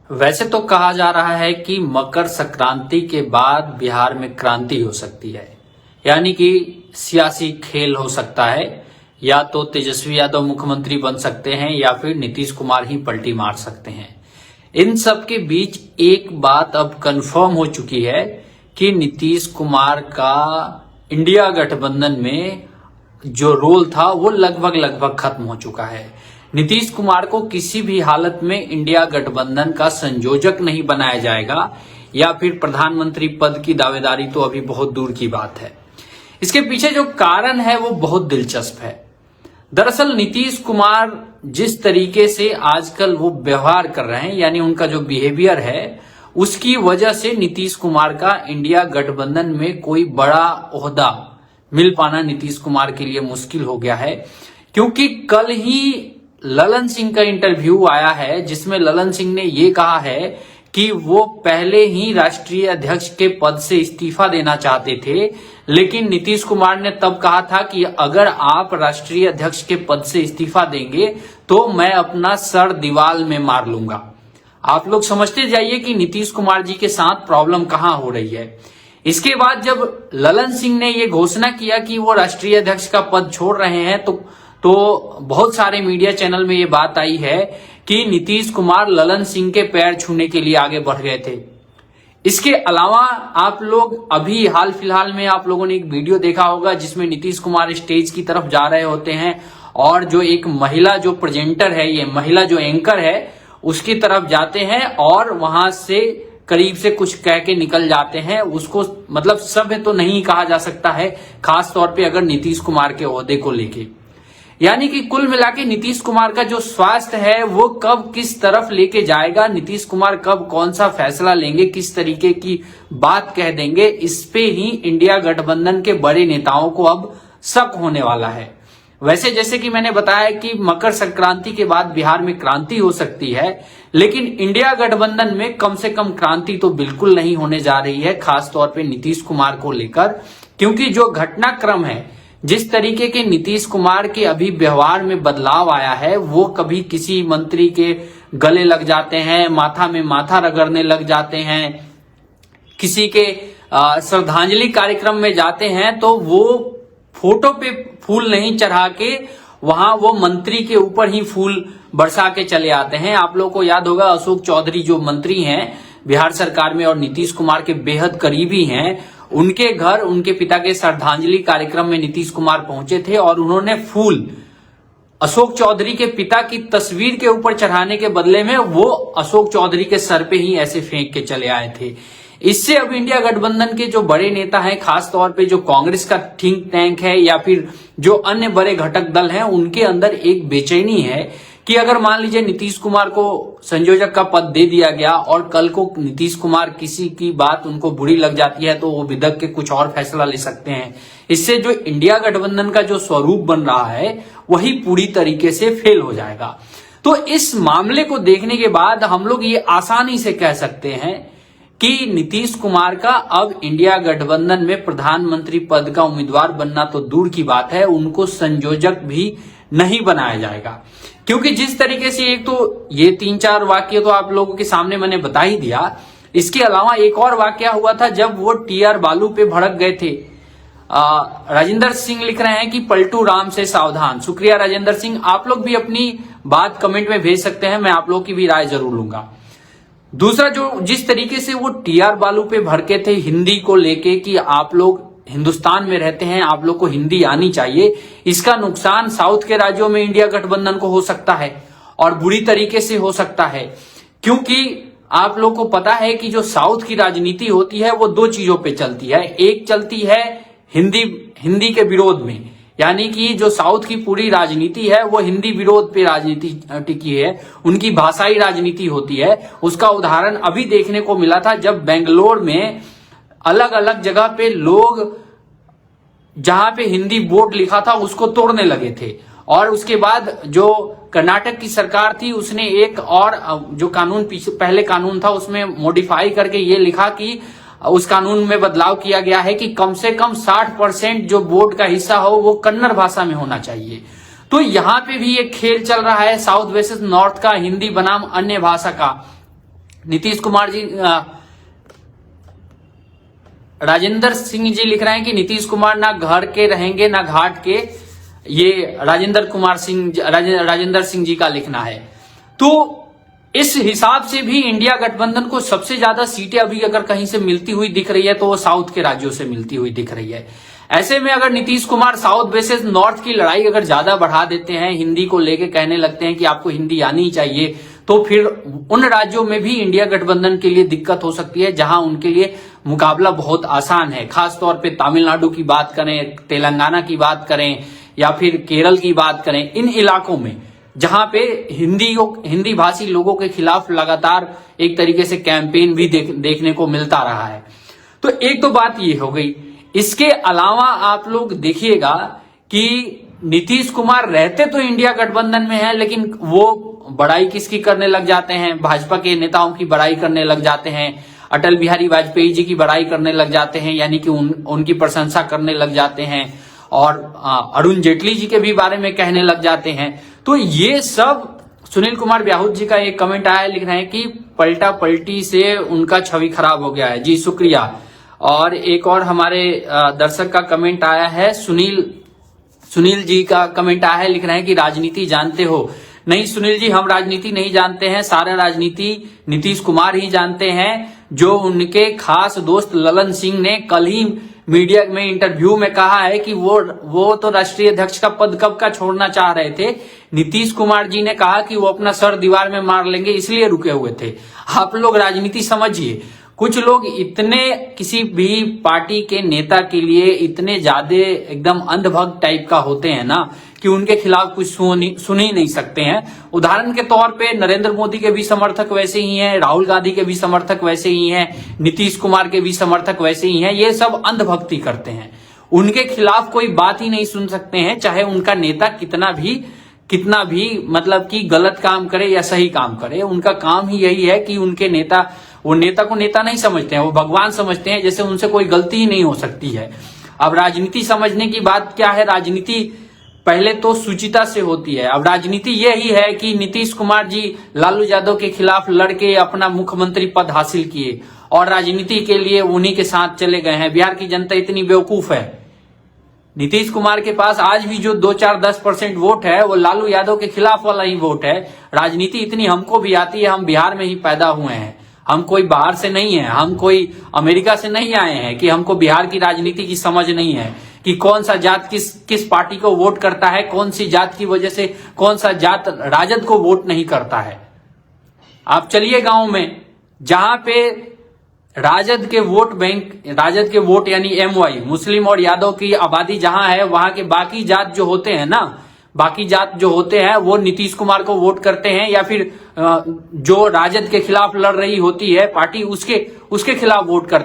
वैसे तो कहा जा रहा है कि मकर संक्रांति के बाद बिहार में क्रांति हो सकती है, यानी कि सियासी खेल हो सकता है। या तो तेजस्वी यादव मुख्यमंत्री बन सकते हैं या फिर नीतीश कुमार ही पलटी मार सकते हैं। इन सब के बीच एक बात अब कंफर्म हो चुकी है कि नीतीश कुमार का इंडिया गठबंधन में जो रोल था वो लगभग खत्म हो चुका है। नीतीश कुमार को किसी भी हालत में इंडिया गठबंधन का संयोजक नहीं बनाया जाएगा या फिर प्रधानमंत्री पद की दावेदारी तो अभी बहुत दूर की बात है। इसके पीछे जो कारण है वो बहुत दिलचस्प है। दरअसल नीतीश कुमार जिस तरीके से आजकल वो व्यवहार कर रहे हैं, यानी उनका जो बिहेवियर है, उसकी वजह से नीतीश कुमार का इंडिया गठबंधन में कोई बड़ा ओहदा मिल पाना नीतीश कुमार के लिए मुश्किल हो गया है। क्योंकि कल ही ललन सिंह का इंटरव्यू आया है जिसमें ललन सिंह ने ये कहा है कि वो पहले ही राष्ट्रीय अध्यक्ष के पद से इस्तीफा देना चाहते थे, लेकिन नीतीश कुमार ने तब कहा था कि अगर आप राष्ट्रीय अध्यक्ष के पद से इस्तीफा देंगे तो मैं अपना सर दीवार में मार लूंगा। आप लोग समझते जाइए कि नीतीश कुमार जी के साथ प्रॉब्लम कहां हो रही है। इसके बाद जब ललन सिंह ने ये घोषणा किया कि वो राष्ट्रीय अध्यक्ष का पद छोड़ रहे हैं तो बहुत सारे मीडिया चैनल में ये बात आई है कि नीतीश कुमार ललन सिंह के पैर छूने के लिए आगे बढ़ गए थे। इसके अलावा आप लोग अभी हाल फिलहाल में आप लोगों ने एक वीडियो देखा होगा जिसमें नीतीश कुमार स्टेज की तरफ जा रहे होते हैं और जो एक महिला जो प्रेजेंटर है, ये महिला जो एंकर है, उसकी तरफ जाते हैं और वहां से करीब से कुछ कह के निकल जाते हैं। उसको मतलब सभ्य तो नहीं कहा जा सकता है, खास तौर पे अगर नीतीश कुमार के ओहदे को लेके। यानी कि कुल मिला के नीतीश कुमार का जो स्वास्थ्य है वो कब किस तरफ लेके जाएगा, नीतीश कुमार कब कौन सा फैसला लेंगे, किस तरीके की बात कह देंगे, इस पे ही इंडिया गठबंधन के बड़े नेताओं को अब शक होने वाला है। वैसे जैसे कि मैंने बताया कि मकर संक्रांति के बाद बिहार में क्रांति हो सकती है, लेकिन इंडिया गठबंधन में कम से कम क्रांति तो बिल्कुल नहीं होने जा रही है, खास तौर पे नीतीश कुमार को लेकर। क्योंकि जो घटनाक्रम है, जिस तरीके के नीतीश कुमार के अभी व्यवहार में बदलाव आया है, वो कभी किसी मंत्री के गले लग जाते हैं, माथा में माथा रगड़ने लग जाते हैं, किसी के श्रद्धांजलि कार्यक्रम में जाते हैं तो वो फोटो पे फूल नहीं चढ़ा के वहां वो मंत्री के ऊपर ही फूल बरसा के चले आते हैं। आप लोगों को याद होगा अशोक चौधरी जो मंत्री हैं बिहार सरकार में और नीतीश कुमार के बेहद करीबी हैं, उनके घर उनके पिता के श्रद्धांजलि कार्यक्रम में नीतीश कुमार पहुंचे थे और उन्होंने फूल अशोक चौधरी के पिता की तस्वीर के ऊपर चढ़ाने के बदले में वो अशोक चौधरी के सर पे ही ऐसे फेंक के चले आए थे। इससे अब इंडिया गठबंधन के जो बड़े नेता हैं, खास तौर पे जो कांग्रेस का थिंक टैंक है या फिर जो अन्य बड़े घटक दल हैं, उनके अंदर एक बेचैनी है कि अगर मान लीजिए नीतीश कुमार को संयोजक का पद दे दिया गया और कल को नीतीश कुमार किसी की बात उनको बुरी लग जाती है तो वो बिदक के कुछ और फैसला ले सकते हैं। इससे जो इंडिया गठबंधन का जो स्वरूप बन रहा है वही पूरी तरीके से फेल हो जाएगा। तो इस मामले को देखने के बाद हम लोग ये आसानी से कह सकते हैं कि नीतीश कुमार का अब इंडिया गठबंधन में प्रधानमंत्री पद का उम्मीदवार बनना तो दूर की बात है, उनको संयोजक भी नहीं बनाया जाएगा। क्योंकि जिस तरीके से एक तो ये 3-4 वाक्य तो आप लोगों के सामने मैंने बता ही दिया, इसके अलावा एक और वाक्य हुआ था जब वो टीआर बालू पे भड़क गए थे। राजेंद्र सिंह लिख रहे हैं कि पलटू राम से सावधान। शुक्रिया राजेंद्र सिंह, आप लोग भी अपनी बात कमेंट में भेज सकते हैं, मैं आप लोगों की भी राय जरूर लूंगा। दूसरा, जो जिस तरीके से वो टीआर बालू पे भड़के थे हिंदी को लेके कि आप लोग हिंदुस्तान में रहते हैं, आप लोग को हिंदी आनी चाहिए, इसका नुकसान साउथ के राज्यों में इंडिया गठबंधन को हो सकता है और बुरी तरीके से हो सकता है। क्योंकि आप लोग को पता है कि जो साउथ की राजनीति होती है वो 2 चीजों पे चलती है। एक चलती है हिंदी के विरोध में, यानी कि जो साउथ की पूरी राजनीति है वो हिंदी विरोध पे राजनीति टिकी है, उनकी भाषाई राजनीति होती है। उसका उदाहरण अभी देखने को मिला था जब बेंगलोर में अलग अलग जगह पे लोग जहां पे हिंदी बोर्ड लिखा था उसको तोड़ने लगे थे और उसके बाद जो कर्नाटक की सरकार थी उसने एक और जो कानून पहले कानून था उसमें मॉडिफाई करके ये लिखा कि उस कानून में बदलाव किया गया है कि कम से कम 60% जो बोर्ड का हिस्सा हो वो कन्नड़ भाषा में होना चाहिए। तो यहाँ पे भी एक खेल चल रहा है साउथ वर्सेस नॉर्थ का, हिंदी बनाम अन्य भाषा का। नीतीश कुमार जी, राजेंद्र सिंह जी लिख रहे हैं कि नीतीश कुमार ना घर के रहेंगे ना घाट के। ये राजेंद्र सिंह जी का लिखना है। तो इस हिसाब से भी इंडिया गठबंधन को सबसे ज्यादा सीटें अभी अगर कहीं से मिलती हुई दिख रही है तो वो साउथ के राज्यों से मिलती हुई दिख रही है। ऐसे में अगर Nitish Kumar south versus north की लड़ाई अगर ज्यादा बढ़ा देते हैं, हिंदी को लेके कहने लगते हैं कि आपको हिंदी आनी ही चाहिए, तो फिर उन राज्यों में भी इंडिया गठबंधन के लिए दिक्कत हो सकती है जहां उनके लिए मुकाबला बहुत आसान है। खासतौर पे तमिलनाडु की बात करें, तेलंगाना की बात करें या फिर केरल की बात करें, इन इलाकों में जहां पे हिंदी भाषी लोगों के खिलाफ लगातार एक तरीके से कैंपेन भी देखने को मिलता रहा है। तो एक तो बात ये हो गई। इसके अलावा आप लोग देखिएगा कि नीतीश कुमार रहते तो इंडिया गठबंधन में है, लेकिन वो बड़ाई किसकी करने लग जाते हैं? भाजपा के नेताओं की बड़ाई करने लग जाते हैं, अटल बिहारी वाजपेयी जी की बड़ाई करने लग जाते हैं, यानी कि उनकी प्रशंसा करने लग जाते हैं, और अरुण जेटली जी के भी बारे में कहने लग जाते हैं। तो ये सब सुनील कुमार ब्याहुत जी का एक कमेंट आया, लिख रहे हैं कि पलटा पलटी से उनका छवि खराब हो गया है। जी शुक्रिया। और एक और हमारे दर्शक का कमेंट आया है, सुनील जी का कमेंट आया है, लिख रहे हैं कि राजनीति जानते हो? नहीं सुनील जी, हम राजनीति नहीं जानते हैं। सारा राजनीति नीतीश कुमार ही जानते हैं। जो उनके खास दोस्त ललन सिंह ने कल ही मीडिया में इंटरव्यू में कहा है कि वो तो राष्ट्रीय अध्यक्ष का पद कब का छोड़ना चाह रहे थे। नीतीश कुमार जी ने कहा कि वो अपना सर दीवार में मार लेंगे, इसलिए रुके हुए थे। आप लोग राजनीति समझिए। कुछ लोग इतने किसी भी पार्टी के नेता के लिए इतने ज्यादा एकदम अंधभक्त टाइप का होते हैं ना कि उनके खिलाफ कुछ सुन ही नहीं सकते हैं। उदाहरण के तौर पे नरेंद्र मोदी के भी समर्थक वैसे ही हैं, राहुल गांधी के भी समर्थक वैसे ही हैं, नीतीश कुमार के भी समर्थक वैसे ही हैं। ये सब अंधभक्ति करते हैं, उनके खिलाफ कोई बात ही नहीं सुन सकते हैं, चाहे उनका नेता कितना भी मतलब कि गलत काम करे या सही काम करे। उनका काम ही यही है कि वो नेता को नेता नहीं समझते हैं, वो भगवान समझते हैं, जैसे उनसे कोई गलती ही नहीं हो सकती है। अब राजनीति समझने की बात क्या है? राजनीति पहले तो सुचिता से होती है। अब राजनीति यही है कि नीतीश कुमार जी लालू यादव के खिलाफ लड़के अपना मुख्यमंत्री पद हासिल किए और राजनीति के लिए उन्हीं के साथ चले गए हैं। बिहार की जनता इतनी बेवकूफ है, नीतीश कुमार के पास आज भी जो 2-4-10% वोट है वो लालू यादव के खिलाफ वाला ही वोट है। राजनीति इतनी हमको भी आती है, हम बिहार में ही पैदा हुए हैं, हम कोई बाहर से नहीं है, हम कोई अमेरिका से नहीं आए हैं कि हमको बिहार की राजनीति की समझ नहीं है कि कौन सा जात किस पार्टी को वोट करता है, कौन सी जात की वजह से कौन सा जात राजद को वोट नहीं करता है। आप चलिए गांव में जहां पे राजद के वोट यानी एमवाई मुस्लिम और यादव की आबादी जहां है, वहां के बाकी जात जो होते हैं वो नीतीश कुमार को वोट करते हैं, या फिर जो राजद के खिलाफ लड़ रही होती है पार्टी उसके खिलाफ वोट करते हैं।